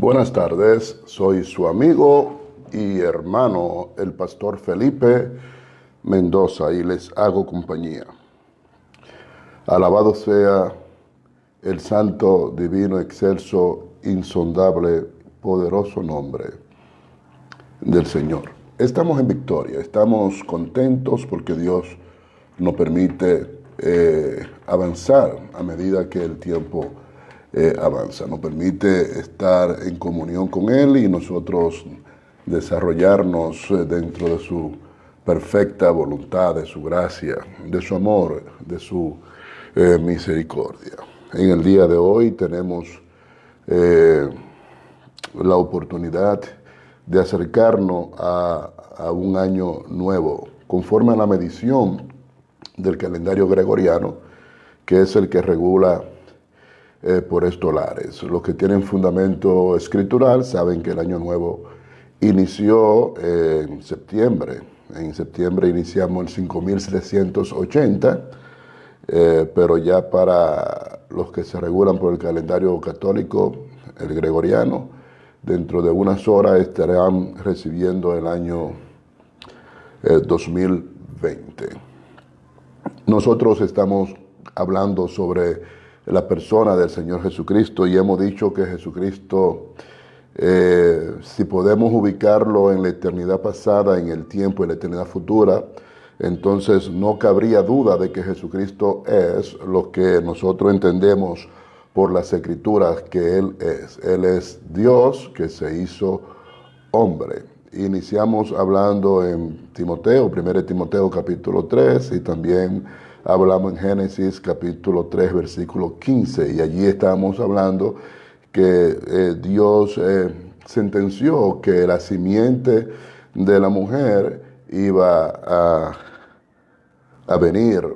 Buenas tardes, soy su amigo y hermano, el pastor Felipe Mendoza, y les hago compañía. Alabado sea el santo, divino, excelso, insondable, poderoso nombre del Señor. Estamos en victoria, estamos contentos porque Dios nos permite avanzar a medida que el tiempo avanza, nos permite estar en comunión con Él y nosotros desarrollarnos dentro de su perfecta voluntad, de su gracia, de su amor, de su misericordia. En el día de hoy tenemos la oportunidad de acercarnos a un año nuevo, conforme a la medición del calendario gregoriano, que es el que regula por estolares. Los que tienen fundamento escritural saben que el año nuevo inició en septiembre. En septiembre iniciamos el 5780, pero ya para los que se regulan por el calendario católico, el gregoriano, dentro de unas horas estarán recibiendo el año 2020. Nosotros estamos hablando sobre la persona del Señor Jesucristo y hemos dicho que Jesucristo, si podemos ubicarlo en la eternidad pasada, en el tiempo y la eternidad futura, entonces no cabría duda de que Jesucristo es lo que nosotros entendemos por las Escrituras que Él es. Él es Dios que se hizo hombre. Iniciamos hablando en Timoteo, 1 Timoteo capítulo 3, y también hablamos en Génesis capítulo 3, versículo 15, y allí estamos hablando que Dios sentenció que la simiente de la mujer iba a venir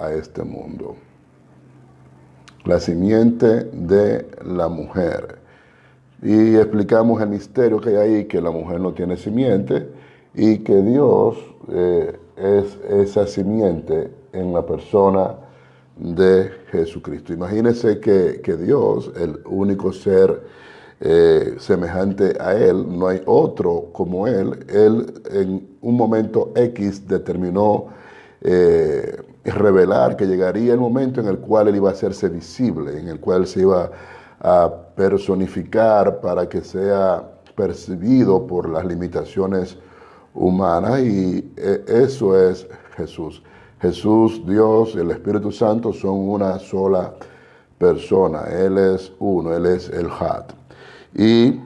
a este mundo. La simiente de la mujer. Y explicamos el misterio que hay ahí, que la mujer no tiene simiente y que Dios es esa simiente en la persona de Jesucristo. Imagínense que Dios, el único ser semejante a Él, no hay otro como Él en un momento X determinó revelar que llegaría el momento en el cual Él iba a hacerse visible, en el cual se iba a personificar para que sea percibido por las limitaciones humanas, y eso es Jesús. Jesús, Dios, el Espíritu Santo son una sola persona. Él es uno, Él es el Had. Y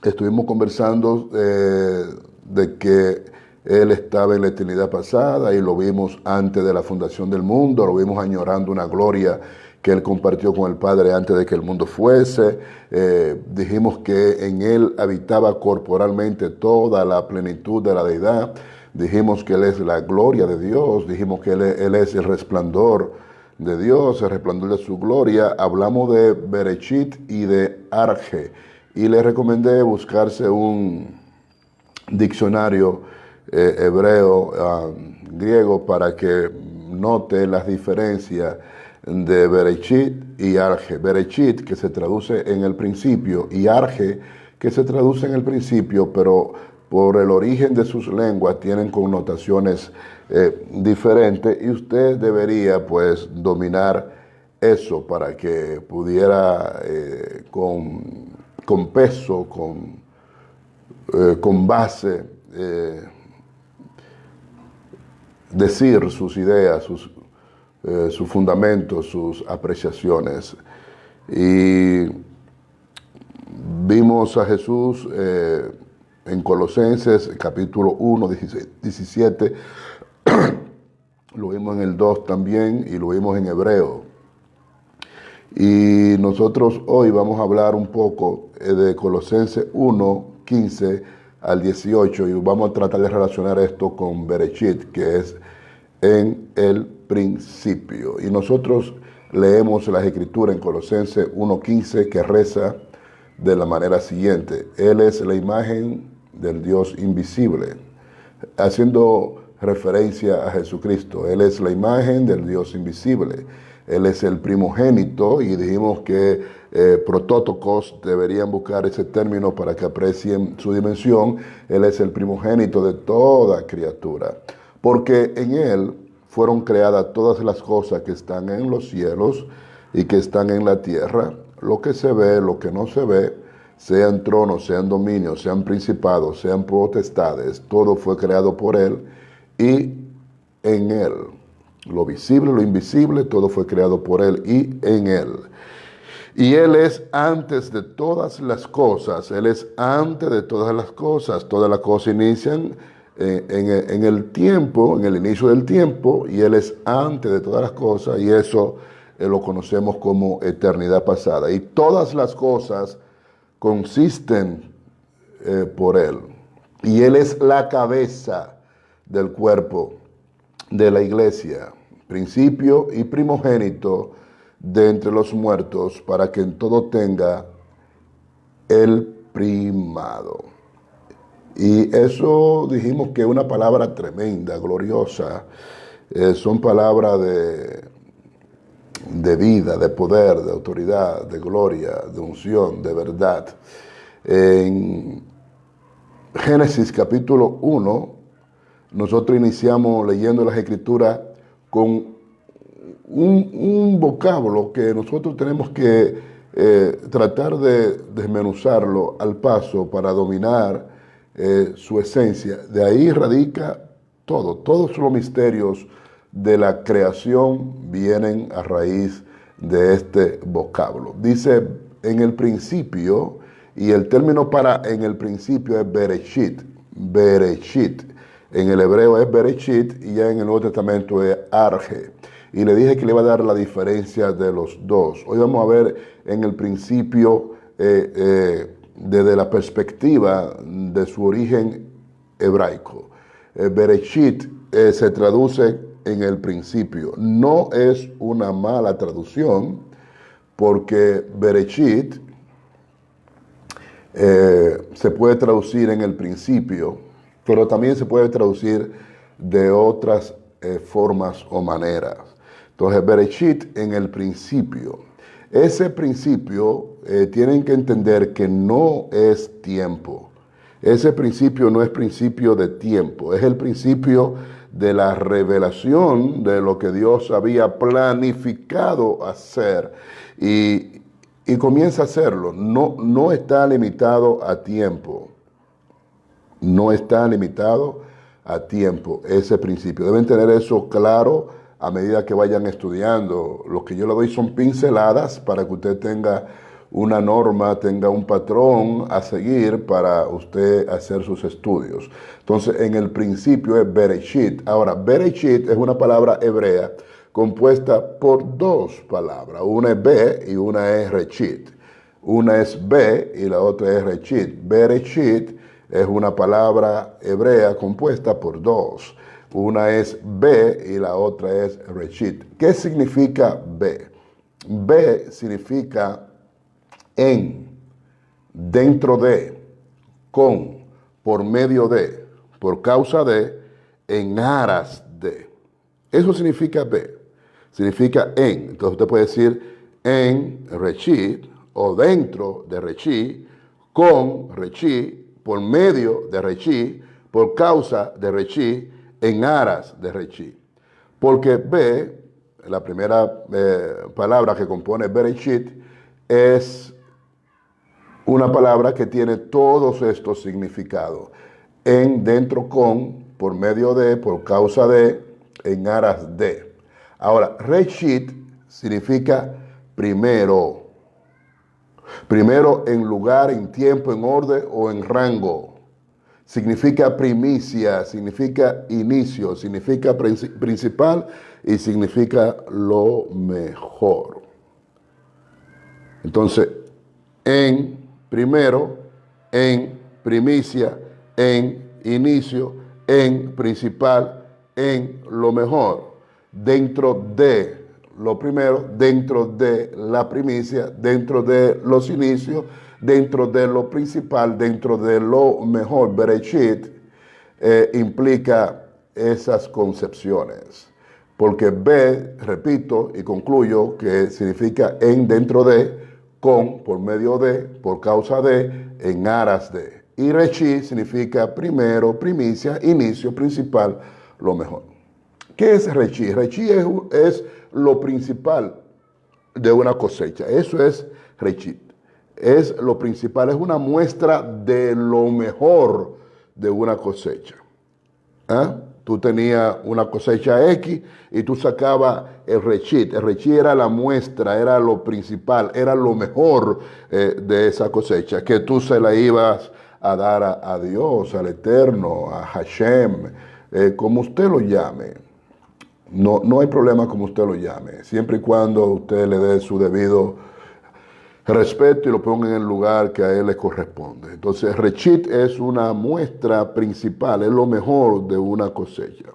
estuvimos conversando de que Él estaba en la eternidad pasada y lo vimos antes de la fundación del mundo, lo vimos añorando una gloria que Él compartió con el Padre antes de que el mundo fuese. Dijimos que en Él habitaba corporalmente toda la plenitud de la deidad. Dijimos que Él es la gloria de Dios. Dijimos que Él es el resplandor de Dios, el resplandor de su gloria. Hablamos de Bereshit y de Arge. Y le recomendé buscarse un diccionario hebreo, griego, para que note las diferencias de Bereshit y Arge. Bereshit, que se traduce en el principio, y Arge, que se traduce en el principio, pero por el origen de sus lenguas tienen connotaciones diferentes, y usted debería pues dominar eso para que pudiera con peso, con base, decir sus ideas, sus fundamentos, sus apreciaciones. Y vimos a Jesús en Colosenses capítulo 1, 17, lo vimos en el 2 también, y lo vimos en Hebreo. Y nosotros hoy vamos a hablar un poco de Colosenses 1, 15 al 18, y vamos a tratar de relacionar esto con Bereshit, que es en el principio. Y nosotros leemos las Escrituras en Colosenses 1:15, que reza de la manera siguiente: Él es la imagen del Dios invisible, haciendo referencia a Jesucristo. Él es la imagen del Dios invisible, Él es el primogénito y dijimos que protótocos deberían buscar ese término para que aprecien su dimensión. Él es el primogénito de toda criatura, porque en Él fueron creadas todas las cosas que están en los cielos y que están en la tierra, lo que se ve, lo que no se ve, sean tronos, sean dominios, sean principados, sean potestades, todo fue creado por Él y en Él. Lo visible, lo invisible, todo fue creado por Él y en Él. Y Él es antes de todas las cosas, Él es antes de todas las cosas. Todas las cosas inician en el tiempo, en el inicio del tiempo, y Él es antes de todas las cosas, y eso lo conocemos como eternidad pasada. Y todas las cosas consisten por Él. Y Él es la cabeza del cuerpo de la iglesia, principio y primogénito de entre los muertos, para que en todo tenga el primado. Y eso dijimos que es una palabra tremenda, gloriosa. Son palabras de vida, de poder, de autoridad, de gloria, de unción, de verdad. En Génesis capítulo 1, nosotros iniciamos leyendo las Escrituras con un vocablo que nosotros tenemos que tratar de desmenuzarlo al paso para dominar su esencia. De ahí radica todo. Todos los misterios de la creación vienen a raíz de este vocablo. Dice en el principio, y el término para en el principio es Bereshit. Bereshit. En el hebreo es Bereshit y ya en el Nuevo Testamento es Arge. Y le dije que le iba a dar la diferencia de los dos. Hoy vamos a ver en el principio desde la perspectiva de su origen hebraico. Bereshit se traduce en el principio. No es una mala traducción porque Bereshit se puede traducir en el principio, pero también se puede traducir de otras formas o maneras. Entonces, Bereshit en el principio. Ese principio tienen que entender que no es tiempo. Ese principio no es principio de tiempo, es el principio de la revelación de lo que Dios había planificado hacer y comienza a hacerlo. No está limitado a tiempo. No está limitado a tiempo ese principio. Deben tener eso claro a medida que vayan estudiando. Lo que yo le doy son pinceladas para que usted tenga una norma, tenga un patrón a seguir para usted hacer sus estudios. Entonces, en el principio es Bereshit. Ahora, Bereshit es una palabra hebrea compuesta por dos palabras. Una es Be y una es Reshit. Una es Be y la otra es Reshit. Bereshit es una palabra hebrea compuesta por dos. Una es Be y la otra es Reshit. ¿Qué significa Be? Be significa en, dentro de, con, por medio de, por causa de, en aras de. Eso significa Be. Significa en. Entonces usted puede decir en Reshit o dentro de Reshit, con Reshit, por medio de Reshit, por causa de Reshit, en aras de Reshit. Porque Be, la primera palabra que compone Bereshit, es una palabra que tiene todos estos significados. En, dentro, con, por medio de, por causa de, en aras de. Ahora, Reshit significa primero. Primero en lugar, en tiempo, en orden o en rango. Significa primicia, significa inicio, significa principal y significa lo mejor. Entonces, en primero, en primicia, en inicio, en principal, en lo mejor. Dentro de lo primero, dentro de la primicia, dentro de los inicios, dentro de lo principal, dentro de lo mejor. Bereshit implica esas concepciones. porque be, repito y concluyo, que significa en, dentro de, con, por medio de, por causa de, en aras de. Y rechi significa primero, primicia, inicio, principal, lo mejor. ¿Qué es rechi? Rechi es lo principal de una cosecha. Eso es rechit. Es lo principal, es una muestra de lo mejor de una cosecha. ¿Ah? Tú tenías una cosecha X y tú sacabas el rechit. El rechit era la muestra, era lo principal, era lo mejor de esa cosecha, que tú se la ibas a dar a Dios, al Eterno, a Hashem, como usted lo llame. No hay problema como usted lo llame, siempre y cuando usted le dé su debido respeto y lo ponga en el lugar que a él le corresponde. Entonces, rechit es una muestra principal, es lo mejor de una cosecha.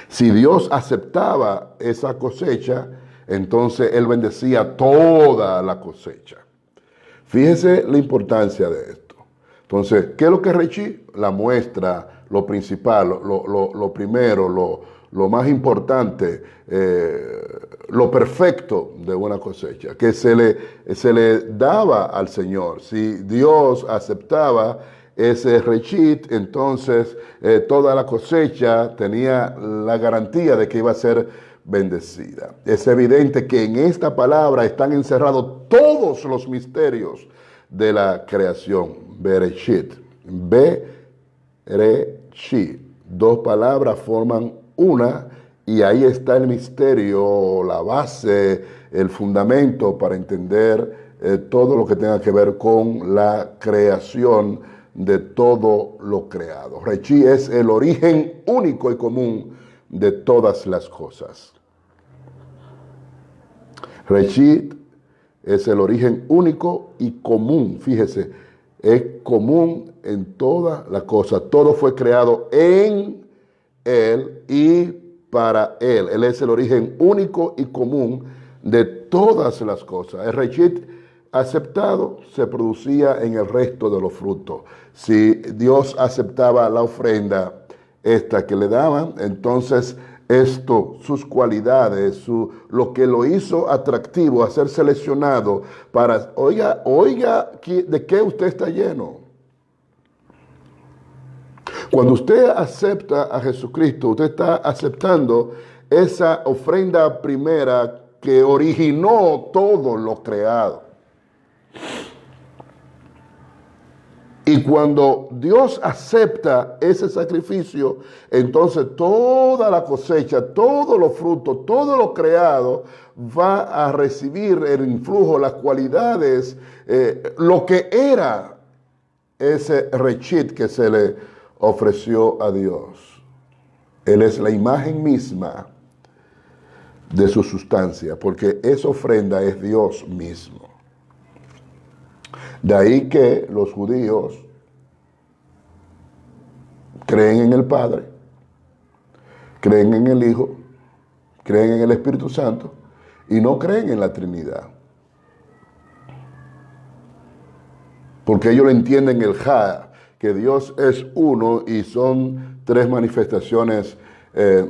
Si Dios aceptaba esa cosecha, entonces Él bendecía toda la cosecha. Fíjese la importancia de esto. Entonces, ¿qué es lo que es rechit? La muestra, lo principal, lo primero, lo más importante, lo perfecto de una cosecha, que se le daba al Señor. Si Dios aceptaba ese rechit, entonces toda la cosecha tenía la garantía de que iba a ser bendecida. Es evidente que en esta palabra están encerrados todos los misterios de la creación. Bereshit. Bereshit. Dos palabras forman una, y ahí está el misterio, la base, el fundamento para entender todo lo que tenga que ver con la creación de todo lo creado. Rechi es el origen único y común de todas las cosas. Rechi es el origen único y común, fíjese, es común en todas las cosas. Todo fue creado en Él y para Él. Él es el origen único y común de todas las cosas. El rechit aceptado se producía en el resto de los frutos. Si Dios aceptaba la ofrenda esta que le daban, entonces esto, sus cualidades, lo que lo hizo atractivo a ser seleccionado para, oiga, ¿de qué usted está lleno? Cuando usted acepta a Jesucristo, usted está aceptando esa ofrenda primera que originó todo lo creado. Y cuando Dios acepta ese sacrificio, entonces toda la cosecha, todos los frutos, todo lo creado va a recibir el influjo, las cualidades, lo que era ese rechit que se le ofreció a Dios. Él es la imagen misma de su sustancia, porque esa ofrenda es Dios mismo. De ahí que los judíos creen en el Padre, creen en el Hijo, creen en el Espíritu Santo y no creen en la Trinidad. Porque ellos lo entienden el Ja, que Dios es uno y son tres manifestaciones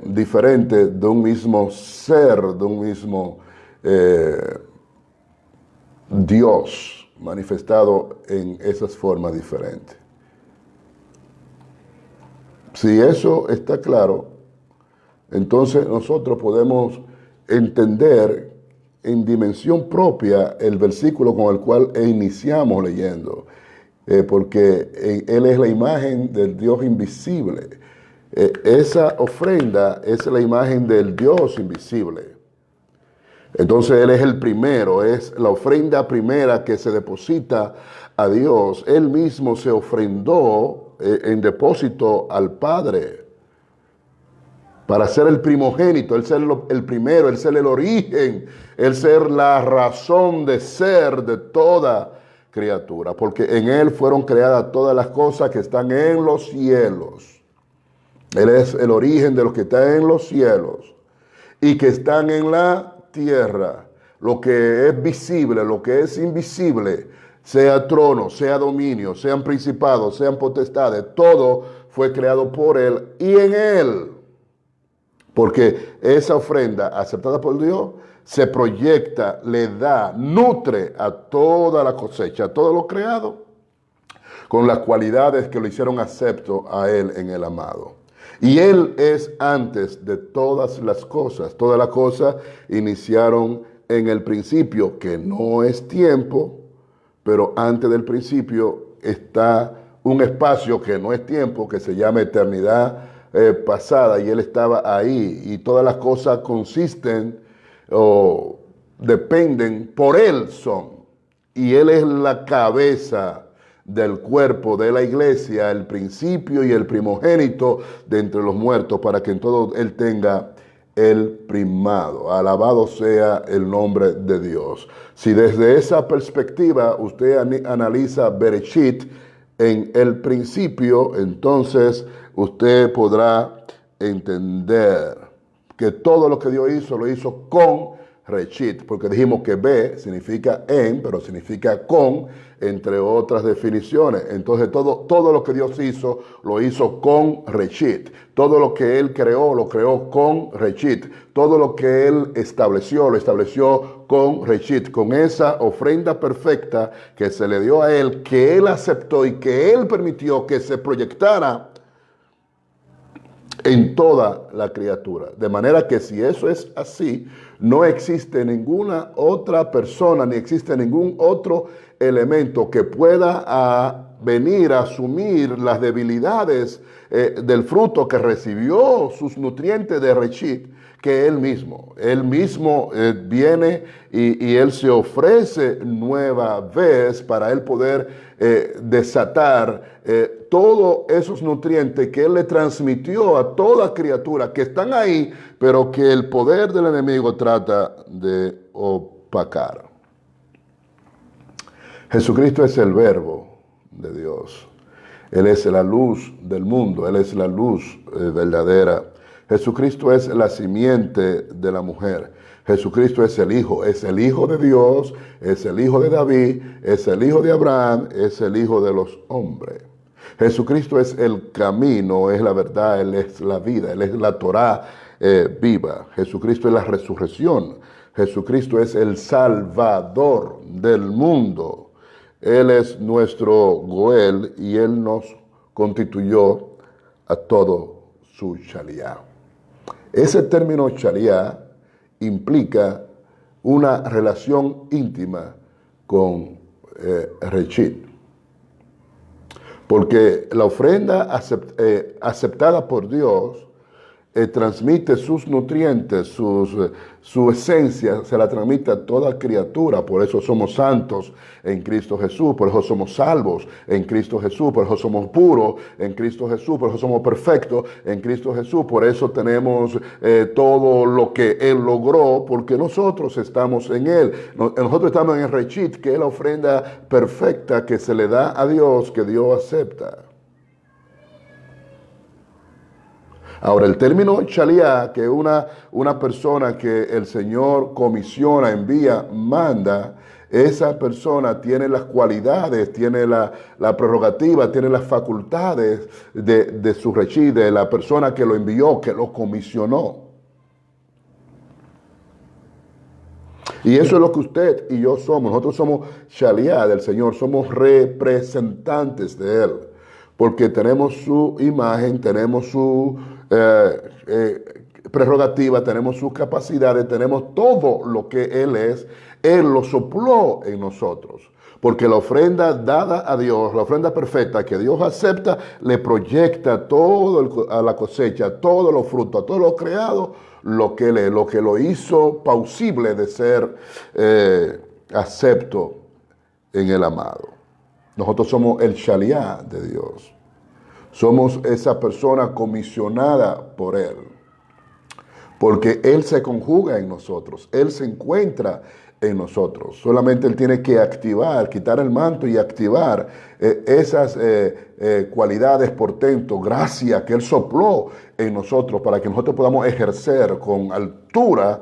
diferentes de un mismo ser, de un mismo Dios manifestado en esas formas diferentes. Si eso está claro, entonces nosotros podemos entender en dimensión propia el versículo con el cual iniciamos leyendo, porque Él es la imagen del Dios invisible. Esa ofrenda es la imagen del Dios invisible. Entonces Él es el primero, es la ofrenda primera que se deposita a Dios. Él mismo se ofrendó en depósito al Padre para ser el primogénito, Él ser el primero, Él ser el origen, Él ser la razón de ser de toda criatura, porque en Él fueron creadas todas las cosas que están en los cielos. Él es el origen de lo que está en los cielos y que están en la tierra, lo que es visible, lo que es invisible, sea trono, sea dominio, sean principados, sean potestades, todo fue creado por Él y en Él. Porque esa ofrenda aceptada por Dios se proyecta, le da, nutre a toda la cosecha, a todo lo creado, con las cualidades que lo hicieron acepto a Él en el amado. Y Él es antes de todas las cosas. Todas las cosas iniciaron en el principio, que no es tiempo, pero antes del principio está un espacio que no es tiempo, que se llama eternidad pasada, y Él estaba ahí. Y todas las cosas consisten o dependen, por Él son. Y Él es la cabeza del cuerpo de la iglesia, el principio y el primogénito de entre los muertos, para que en todo Él tenga el primado. Alabado sea el nombre de Dios. Si desde esa perspectiva usted analiza Bereshit en el principio, entonces usted podrá entender que todo lo que Dios hizo, lo hizo con Reshit, porque dijimos que Be significa en, pero significa con, entre otras definiciones. Entonces todo lo que Dios hizo, lo hizo con Reshit. Todo lo que Él creó, lo creó con Reshit. Todo lo que Él estableció, lo estableció con Reshit, con esa ofrenda perfecta que se le dio a Él, que Él aceptó y que Él permitió que se proyectara en toda la criatura. De manera que si eso es así, no existe ninguna otra persona, ni existe ningún otro elemento que pueda venir a asumir las debilidades del fruto que recibió sus nutrientes de Reshit, que Él mismo. Él mismo viene y Él se ofrece nueva vez para Él poder desatar todos esos nutrientes que Él le transmitió a toda criatura que están ahí, pero que el poder del enemigo trata de opacar. Jesucristo es el verbo de Dios. Él es la luz del mundo. Él es la luz verdadera. Jesucristo es la simiente de la mujer. Jesucristo es el Hijo de Dios, es el Hijo de David, es el Hijo de Abraham, es el Hijo de los hombres. Jesucristo es el camino, es la verdad, Él es la vida, Él es la Torá viva. Jesucristo es la resurrección. Jesucristo es el Salvador del mundo. Él es nuestro Goel y Él nos constituyó a todo su Shaliá. Ese término Shaliá implica una relación íntima con Reshit. Porque la ofrenda aceptada por Dios transmite sus nutrientes, su esencia, se la transmite a toda criatura. Por eso somos santos en Cristo Jesús, por eso somos salvos en Cristo Jesús, por eso somos puros en Cristo Jesús, por eso somos perfectos en Cristo Jesús, por eso tenemos todo lo que Él logró, porque nosotros estamos en Él. Nosotros estamos en el Reshit, que es la ofrenda perfecta que se le da a Dios, que Dios acepta. Ahora, el término Shaliá, que es una persona que el Señor comisiona, envía, manda, esa persona tiene las cualidades, tiene la prerrogativa, tiene las facultades de su Reshit, de la persona que lo envió, que lo comisionó. Y eso es lo que usted y yo somos. Nosotros somos Shaliá del Señor, somos representantes de Él, porque tenemos su imagen, tenemos su prerrogativa, tenemos sus capacidades, tenemos todo lo que Él es. Él lo sopló en nosotros, porque la ofrenda dada a Dios, la ofrenda perfecta que Dios acepta, le proyecta todo a la cosecha, todos los frutos, a todo lo creado, lo que lo hizo pausible de ser acepto en el amado. Nosotros somos el Shaliá de Dios. Somos esa persona comisionada por Él, porque Él se conjuga en nosotros, Él se encuentra en nosotros. Solamente Él tiene que activar, quitar el manto y activar esas cualidades, portentos, gracia que Él sopló en nosotros para que nosotros podamos ejercer con altura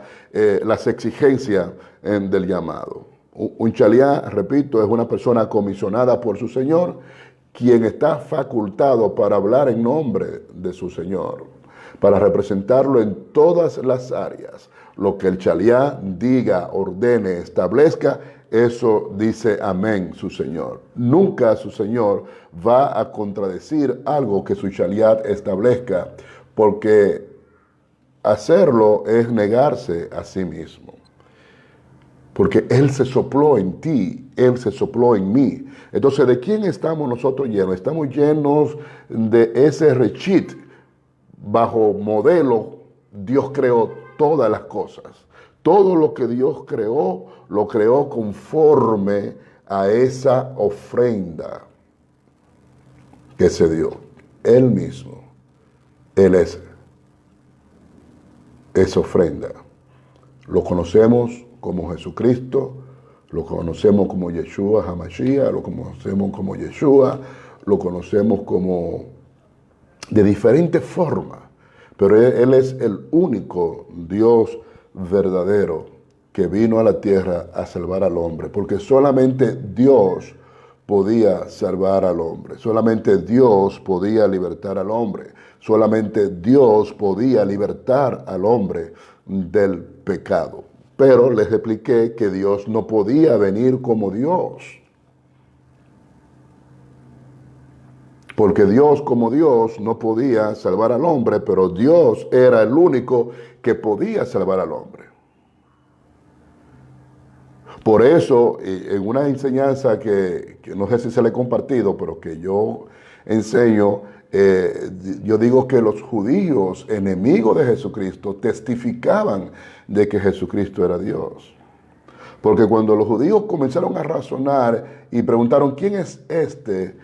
las exigencias del llamado. Un Shaliá, repito, es una persona comisionada por su Señor, quien está facultado para hablar en nombre de su Señor. para representarlo en todas las áreas. Lo que el Shaliach diga, ordene, establezca, eso dice amén su Señor. Nunca su Señor va a contradecir algo que su Shaliach establezca, porque hacerlo es negarse a sí mismo. Porque Él se sopló en ti, Él se sopló en mí. Entonces, ¿de quién estamos nosotros llenos? Estamos llenos de ese rechit. Bajo modelo, Dios creó todas las cosas. Todo lo que Dios creó, lo creó conforme a esa ofrenda que se dio. Él mismo, Él es esa ofrenda. Lo conocemos como Jesucristo, lo conocemos como Yeshua HaMashiach, lo conocemos como Yeshua, lo conocemos como de diferentes formas, pero Él es el único Dios verdadero que vino a la tierra a salvar al hombre, porque solamente Dios podía salvar al hombre, solamente Dios podía libertar al hombre, solamente Dios podía libertar al hombre del pecado. Pero les expliqué que Dios no podía venir como Dios, porque Dios como Dios no podía salvar al hombre, pero Dios era el único que podía salvar al hombre. Por eso, en una enseñanza que no sé si se le he compartido, pero que yo enseño, yo digo que los judíos, enemigos de Jesucristo, testificaban de que Jesucristo era Dios. Porque cuando los judíos comenzaron a razonar y preguntaron, ¿quién es este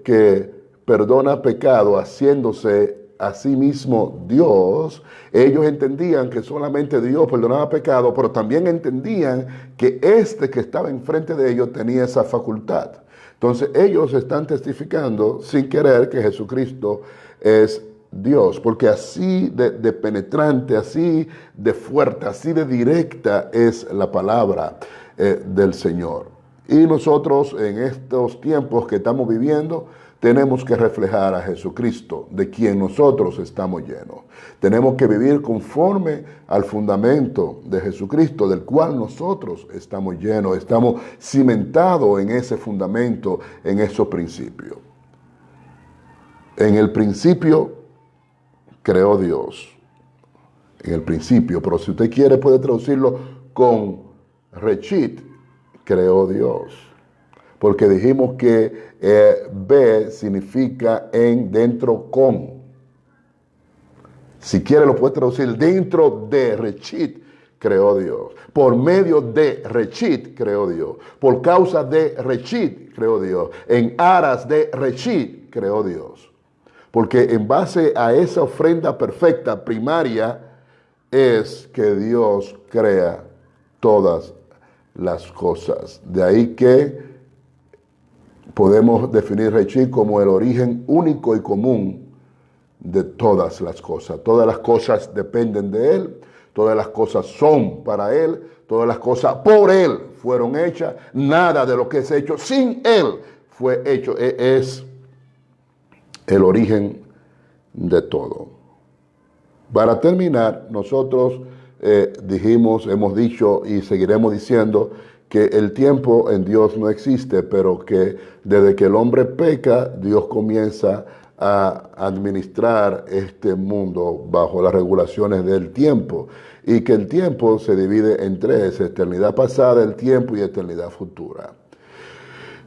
que perdona pecado haciéndose a sí mismo Dios? Ellos entendían que solamente Dios perdonaba pecado, pero también entendían que este que estaba enfrente de ellos tenía esa facultad. Entonces ellos están testificando sin querer que Jesucristo es Dios, porque así de penetrante, así de fuerte, así de directa es la palabra del Señor. Y nosotros en estos tiempos que estamos viviendo, tenemos que reflejar a Jesucristo, de quien nosotros estamos llenos. Tenemos que vivir conforme al fundamento de Jesucristo, del cual nosotros estamos llenos, estamos cimentados en ese fundamento, en esos principios. En el principio creó Dios, en el principio, pero si usted quiere puede traducirlo con Rechit, creó Dios. Porque dijimos que B significa en, dentro, con. Si quiere lo puede traducir dentro de Rechit, creó Dios. Por medio de Rechit, creó Dios. Por causa de Rechit, creó Dios. En aras de Rechit, creó Dios. Porque en base a esa ofrenda perfecta, primaria, es que Dios crea todas las cosas. De ahí que podemos definir Rechit como el origen único y común de todas las cosas. Todas las cosas dependen de Él, todas las cosas son para Él, todas las cosas por Él fueron hechas, nada de lo que es hecho sin Él fue hecho. Es el origen de todo. Para terminar, nosotros hemos dicho y seguiremos diciendo que el tiempo en Dios no existe, pero que desde que el hombre peca, Dios comienza a administrar este mundo bajo las regulaciones del tiempo, y que el tiempo se divide en tres: eternidad pasada, el tiempo y eternidad futura.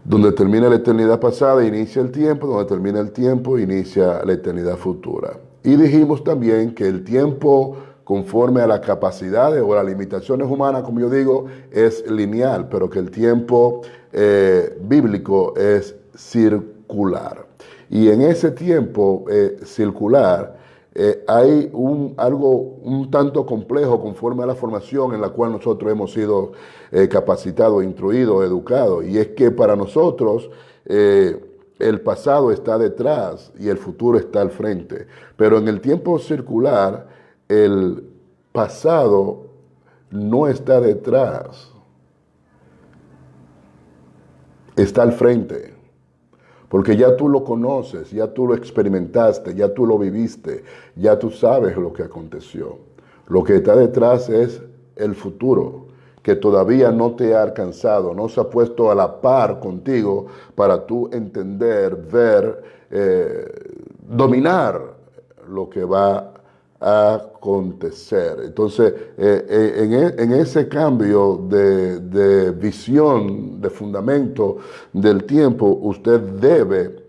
Donde termina la eternidad pasada, inicia el tiempo; donde termina el tiempo, inicia la eternidad futura. Y dijimos también que el tiempo, conforme a las capacidades o las limitaciones humanas, como yo digo, es lineal, pero que el tiempo bíblico es circular. Y en ese tiempo circular hay algo un tanto complejo conforme a la formación en la cual nosotros hemos sido capacitados, instruidos, educados. Y es que para nosotros el pasado está detrás y el futuro está al frente. Pero en el tiempo circular, el pasado no está detrás, está al frente. porque ya tú lo conoces, ya tú lo experimentaste, ya tú lo viviste, ya tú sabes lo que aconteció. Lo que está detrás es el futuro, que todavía no te ha alcanzado, no se ha puesto a la par contigo para tú entender, ver, dominar lo que va a acontecer. Entonces, en ese cambio de visión, de fundamento del tiempo, usted debe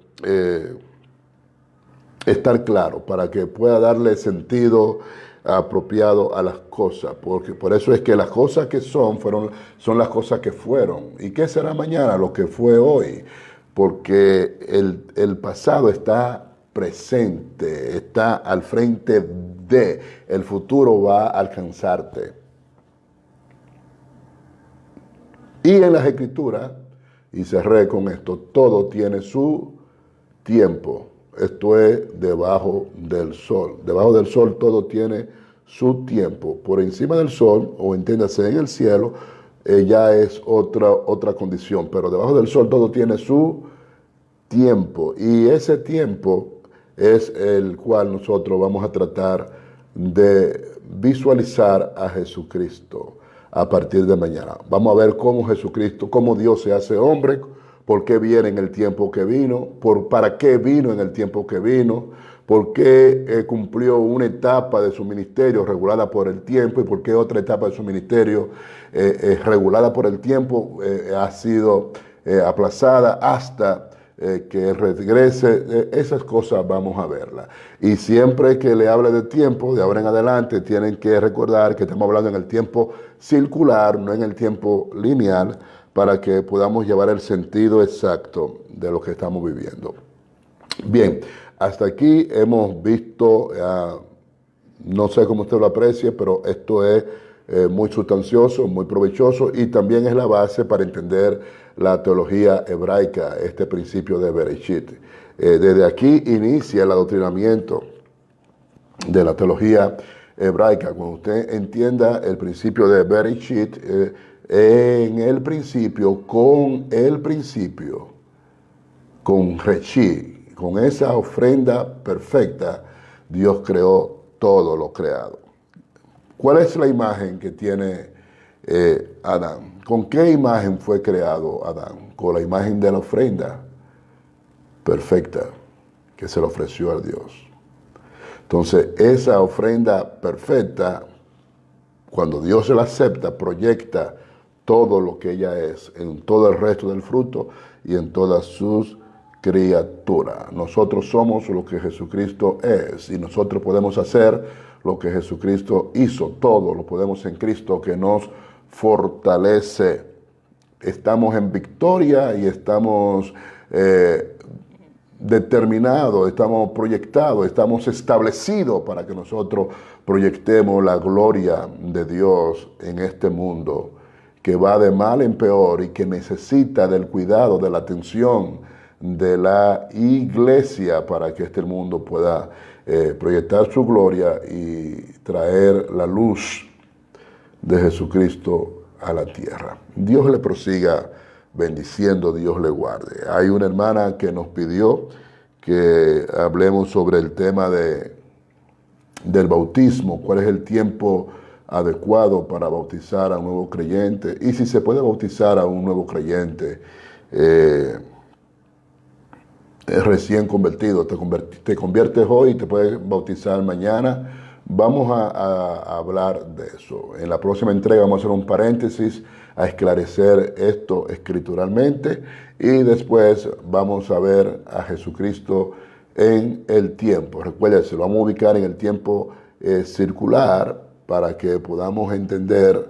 estar claro para que pueda darle sentido apropiado a las cosas, porque por eso es que las cosas que son las cosas que fueron. ¿Y qué será mañana? Lo que fue hoy, porque el pasado está presente, está al frente de, el futuro va a alcanzarte. Y en las escrituras, y cerré con esto, todo tiene su tiempo. Esto es debajo del sol. Debajo del sol todo tiene su tiempo. Por encima del sol, o entiéndase en el cielo, ya es otra condición. Pero debajo del sol todo tiene su tiempo. Y ese tiempo es el cual nosotros vamos a tratar de visualizar a Jesucristo a partir de mañana. Vamos a ver cómo Jesucristo, cómo Dios se hace hombre, por qué viene en el tiempo que vino, para qué vino en el tiempo que vino, por qué cumplió una etapa de su ministerio regulada por el tiempo y por qué otra etapa de su ministerio regulada por el tiempo ha sido aplazada hasta que regrese. Esas cosas vamos a verlas. Y siempre que le hable de tiempo, de ahora en adelante, tienen que recordar que estamos hablando en el tiempo circular, no en el tiempo lineal, para que podamos llevar el sentido exacto de lo que estamos viviendo. Bien, hasta aquí hemos visto, no sé cómo usted lo aprecie, pero esto es muy sustancioso, muy provechoso y también es la base para entender la teología hebraica, este principio de Bereshit. Desde aquí inicia el adoctrinamiento de la teología hebraica. Cuando usted entienda el principio de Bereshit, en el principio, con Reshit, con esa ofrenda perfecta, Dios creó todo lo creado. ¿Cuál es la imagen que tiene Adán? ¿Con qué imagen fue creado Adán? Con la imagen de la ofrenda perfecta que se le ofreció a Dios. Entonces, esa ofrenda perfecta, cuando Dios se la acepta, proyecta todo lo que ella es, en todo el resto del fruto y en todas sus criaturas. Nosotros somos lo que Jesucristo es y nosotros podemos hacer lo que Jesucristo hizo. Todo lo podemos en Cristo que nos fortalece. Estamos en victoria y estamos determinados, estamos proyectados, estamos establecidos para que nosotros proyectemos la gloria de Dios en este mundo que va de mal en peor y que necesita del cuidado, de la atención de la iglesia para que este mundo pueda proyectar su gloria y traer la luz de Jesucristo a la tierra. Dios le prosiga bendiciendo, Dios le guarde. Hay una hermana que nos pidió que hablemos sobre el tema del bautismo, cuál es el tiempo adecuado para bautizar a un nuevo creyente y si se puede bautizar a un nuevo creyente recién convertido. Te conviertes hoy y te puedes bautizar mañana. Vamos a hablar de eso. En la próxima entrega vamos a hacer un paréntesis a esclarecer esto escrituralmente y después vamos a ver a Jesucristo en el tiempo. Recuérdense, lo vamos a ubicar en el tiempo circular para que podamos entender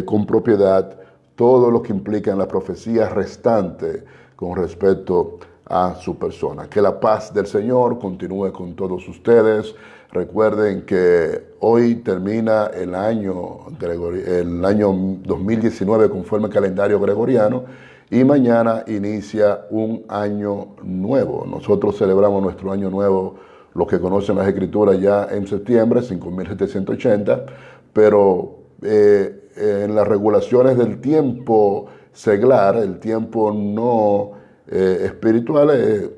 con propiedad todo lo que implica en la profecía restante con respecto a su persona. Que la paz del Señor continúe con todos ustedes. Recuerden que hoy termina el año 2019 conforme al calendario gregoriano y mañana inicia un año nuevo. Nosotros celebramos nuestro año nuevo, los que conocen las escrituras, ya en septiembre, 5780, pero en las regulaciones del tiempo seglar, el tiempo no espirituales.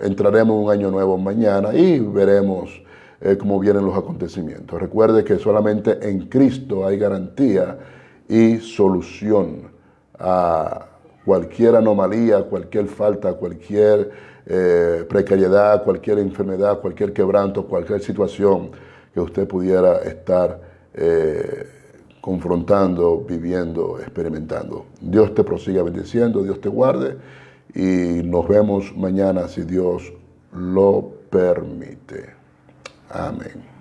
Entraremos en un año nuevo mañana y veremos cómo vienen los acontecimientos. Recuerde que solamente en Cristo hay garantía y solución a cualquier anomalía, cualquier falta, cualquier precariedad, cualquier enfermedad, cualquier quebranto, cualquier situación que usted pudiera estar confrontando, viviendo, experimentando. Dios te prosiga bendiciendo, Dios te guarde y nos vemos mañana si Dios lo permite. Amén.